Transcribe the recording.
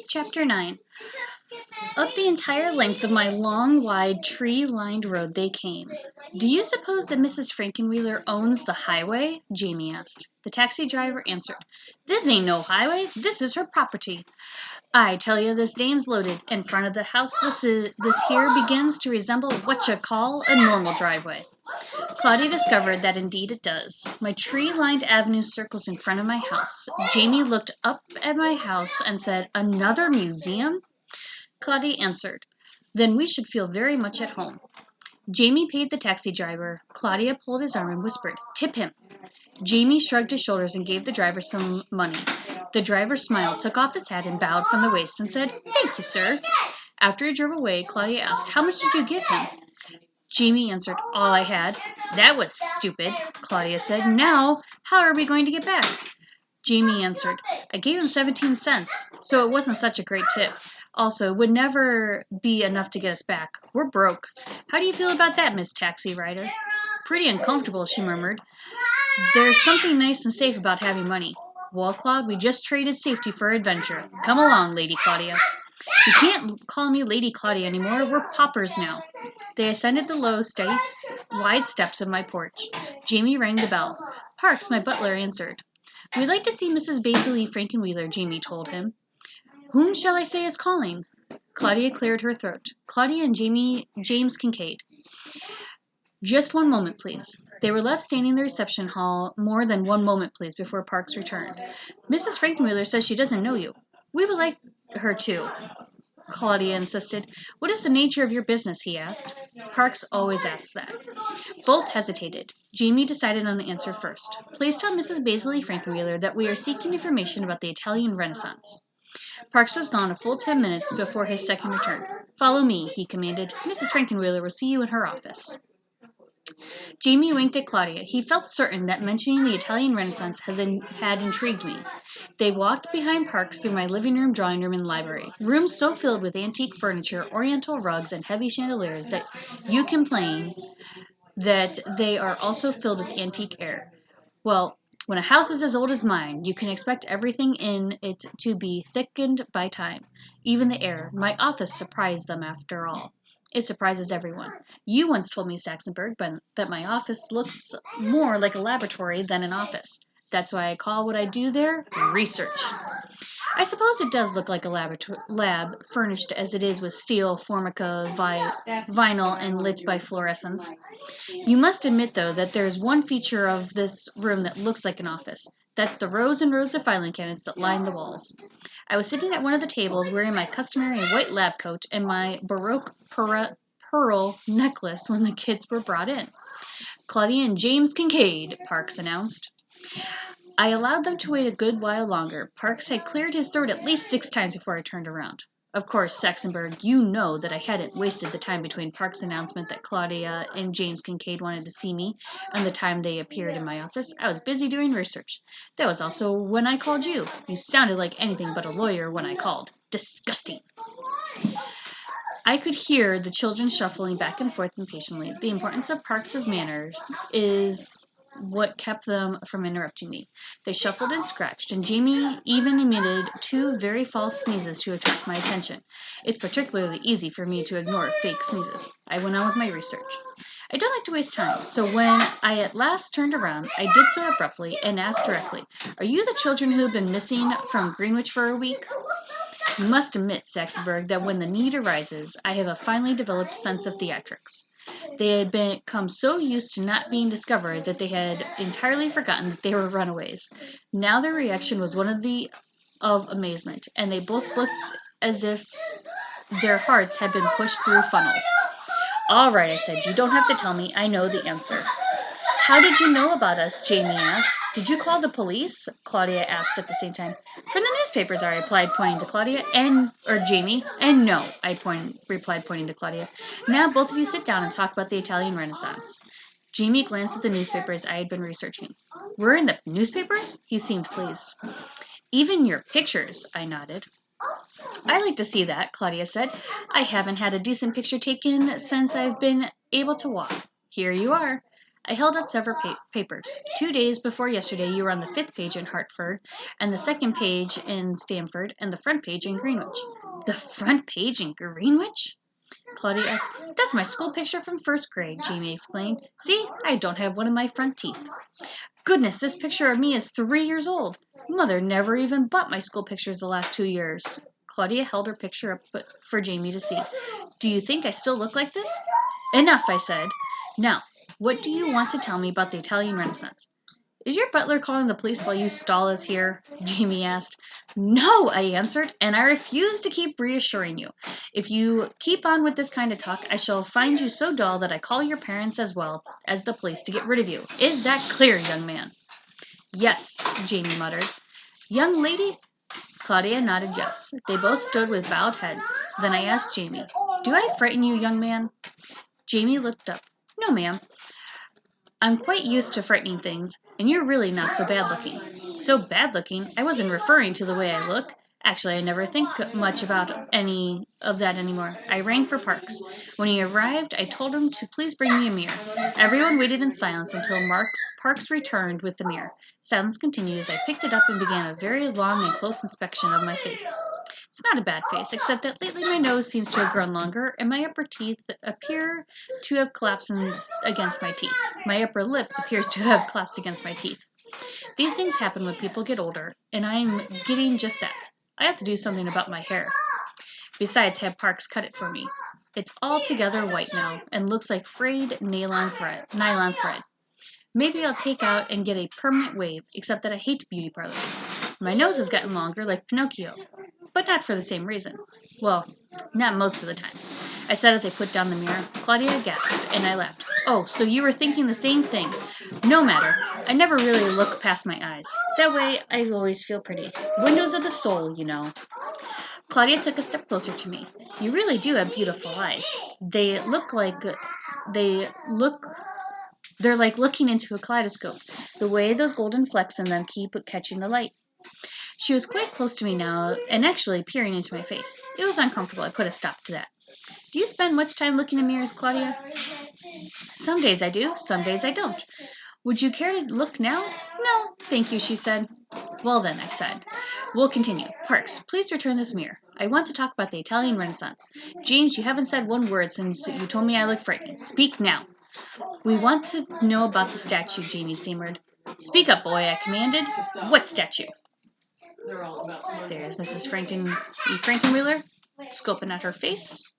Chapter 9. Up the entire length of my long, wide, tree-lined road they came. "Do you suppose that Mrs. Frankenwheeler owns the highway?" Jamie asked. The taxi driver answered, "This ain't no highway. This is her property. I tell you, this dame's loaded. In front of the house, this here begins to resemble what you call a normal driveway." Claudia discovered that indeed it does. My tree-lined avenue circles in front of my house. Jamie looked up at my house and said, "Another museum?" Claudia answered, "Then we should feel very much at home." Jamie paid the taxi driver. Claudia pulled his arm and whispered, "Tip him." Jamie shrugged his shoulders and gave the driver some money. The driver smiled, took off his hat, and bowed from the waist and said, "Thank you, sir." After he drove away, Claudia asked, "How much did you give him?" Jamie answered, "All I had." "That was stupid," Claudia said. "Now, how are we going to get back?" Jamie answered, "I gave him 17 cents, so it wasn't such a great tip. Also, it would never be enough to get us back. We're broke. How do you feel about that, Miss Taxi Rider?" "Pretty uncomfortable," she murmured. "There's something nice and safe about having money." "Well, Claude, we just traded safety for adventure. Come along, Lady Claudia." "You can't call me Lady Claudia anymore. We're paupers now." They ascended the low, steady, wide steps of my porch. Jamie rang the bell. Parks, my butler, answered. "We'd like to see Mrs. Basil Frankenwheeler," Jamie told him. "Whom shall I say is calling?" Claudia cleared her throat. "Claudia and James Kincaid." "Just one moment, please." They were left standing in the reception hall more than one moment, please, before Parks returned. "Mrs. Frankenwheeler says she doesn't know you." "We would like her to," Claudia insisted. "What is the nature of your business?" he asked. Parks always asks that. Both hesitated. Jamie decided on the answer first. "Please tell Mrs. Basil Frankenwheeler that we are seeking information about the Italian Renaissance." Parks was gone a full 10 minutes before his second return. "Follow me," he commanded. "Mrs. Frankenwheeler will see you in her office." Jamie winked at Claudia. He felt certain that mentioning the Italian Renaissance had intrigued me. They walked behind Parks through my living room, drawing room, and library. Rooms so filled with antique furniture, oriental rugs, and heavy chandeliers that you complain that they are also filled with antique air. Well, when a house is as old as mine, you can expect everything in it to be thickened by time. Even the air. My office surprised them after all. It surprises everyone. You once told me, Saxonburg, that my office looks more like a laboratory than an office. That's why I call what I do there research. I suppose it does look like a lab, furnished as it is with steel, formica, vinyl, and lit by fluorescence. You must admit, though, that there is one feature of this room that looks like an office. That's the rows and rows of filing cabinets that line the walls. I was sitting at one of the tables wearing my customary white lab coat and my Baroque pearl necklace when the kids were brought in. "Claudia and James Kincaid," Parks announced. I allowed them to wait a good while longer. Parks had cleared his throat at least 6 times before I turned around. Of course, Saxonburg, you know that I hadn't wasted the time between Parks' announcement that Claudia and James Kincaid wanted to see me and the time they appeared in my office. I was busy doing research. That was also when I called you. You sounded like anything but a lawyer when I called. Disgusting. I could hear the children shuffling back and forth impatiently. The importance of Parks's manners is what kept them from interrupting me. They shuffled and scratched, and Jamie even emitted 2 very false sneezes to attract my attention. It's particularly easy for me to ignore fake sneezes. I went on with my research. I don't like to waste time, so when I at last turned around, I did so abruptly and asked directly, "Are you the children who have been missing from Greenwich for a week?" You must admit, Saxonburg, that when the need arises, I have a finely developed sense of theatrics. They had become so used to not being discovered that they had entirely forgotten that they were runaways. Now their reaction was one of amazement, and they both looked as if their hearts had been pushed through funnels. "All right," I said. "You don't have to tell me. I know the answer." "How did you know about us?" Jamie asked. "Did you call the police?" Claudia asked at the same time. "From the newspapers," I replied, pointing to Claudia. Jamie. "And no," I replied, pointing to Claudia. "Now both of you sit down and talk about the Italian Renaissance." Jamie glanced at the newspapers I had been researching. "We're in the newspapers?" He seemed pleased. "Even your pictures," I nodded. "I like to see that," Claudia said. "I haven't had a decent picture taken since I've been able to walk. Here you are." I held out several papers. 2 days before yesterday, you were on the 5th page in Hartford, and the 2nd page in Stamford, and the front page in Greenwich. The front page in Greenwich? Claudia asked. That's my school picture from 1st grade, Jamie explained. See, I don't have one of my front teeth. Goodness, this picture of me is 3 years old. Mother never even bought my school pictures the last 2 years. Claudia held her picture up for Jamie to see. Do you think I still look like this? Enough, I said. Now, what do you want to tell me about the Italian Renaissance? Is your butler calling the police while you stall us here? Jamie asked. No, I answered, and I refuse to keep reassuring you. If you keep on with this kind of talk, I shall find you so dull that I call your parents as well as the police to get rid of you. Is that clear, young man? Yes, Jamie muttered. Young lady? Claudia nodded yes. They both stood with bowed heads. Then I asked Jamie, Do I frighten you, young man? Jamie looked up. No, ma'am. I'm quite used to frightening things, and you're really not so bad looking. So bad looking? I wasn't referring to the way I look. Actually, I never think much about any of that anymore. I rang for Parks. When he arrived, I told him to please bring me a mirror. Everyone waited in silence until Parks returned with the mirror. Silence continued as I picked it up and began a very long and close inspection of my face. It's not a bad face, except that lately my nose seems to have grown longer, and my upper teeth appear to have collapsed against my teeth. My upper lip appears to have collapsed against my teeth. These things happen when people get older, and I'm getting just that. I have to do something about my hair. Besides, have Parks cut it for me. It's altogether white now, and looks like frayed nylon thread. Maybe I'll take out and get a permanent wave, except that I hate beauty parlors. My nose has gotten longer, like Pinocchio, but not for the same reason. Well, not most of the time. I said as I put down the mirror. Claudia gasped, and I laughed. Oh, so you were thinking the same thing. No matter. I never really look past my eyes. That way, I always feel pretty. Windows of the soul, you know. Claudia took a step closer to me. You really do have beautiful eyes. They look they're like looking into a kaleidoscope, the way those golden flecks in them keep catching the light. She was quite close to me now, and actually peering into my face. It was uncomfortable. I put a stop to that. Do you spend much time looking in mirrors, Claudia? Some days I do, some days I don't. Would you care to look now? No, thank you, she said. Well then, I said. We'll continue. Parks, please return this mirror. I want to talk about the Italian Renaissance. James, you haven't said one word since you told me I look frightening. Speak now. We want to know about the statue, Jamie stammered. Speak up, boy, I commanded. What statue? There's Mrs. Frankenwheeler, scoping at her face.